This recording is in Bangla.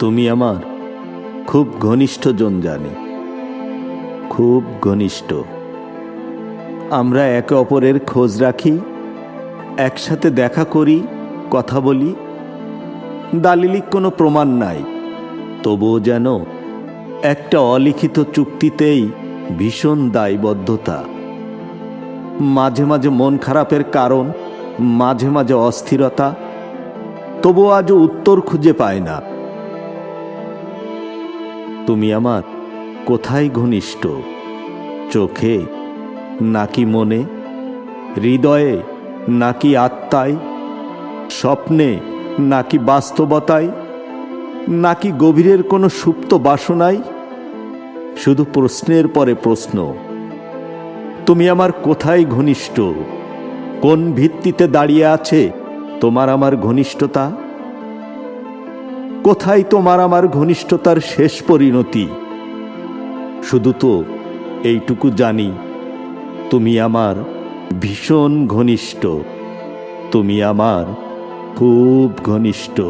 তুমি আমার খুব ঘনিষ্ঠজন জানি, খুব ঘনিষ্ঠ। আমরা একে অপরের খোঁজ রাখি, একসাথে দেখা করি, কথা বলি। দালিলিক কোনো প্রমাণ নাই, তবুও যেন একটা অলিখিত চুক্তিতেই ভীষণ দায়বদ্ধতা। মাঝে মাঝে মন খারাপের কারণ, মাঝে মাঝে অস্থিরতা, তবু আজও উত্তর খুঁজে পায় না। তুমি আমার কোথায় ঘনিষ্ঠ? চোখে নাকি মনে, হৃদয়ে নাকি আত্মায়, স্বপ্নে নাকি বাস্তবতায়, নাকি গভীরের কোনো সুপ্ত বাসনায়? শুধু প্রশ্নের পরে প্রশ্ন। তুমি আমার কোথায় ঘনিষ্ঠ? কোন ভিত্তিতে দাঁড়িয়ে আছে তোমার আমার ঘনিষ্ঠতা? কোথায় তোমার আমার ঘনিষ্ঠতার শেষ পরিণতি? শুধু তো এইটুকু জানি, তুমি আমার ভীষণ ঘনিষ্ঠ, তুমি আমার খুব ঘনিষ্ঠ।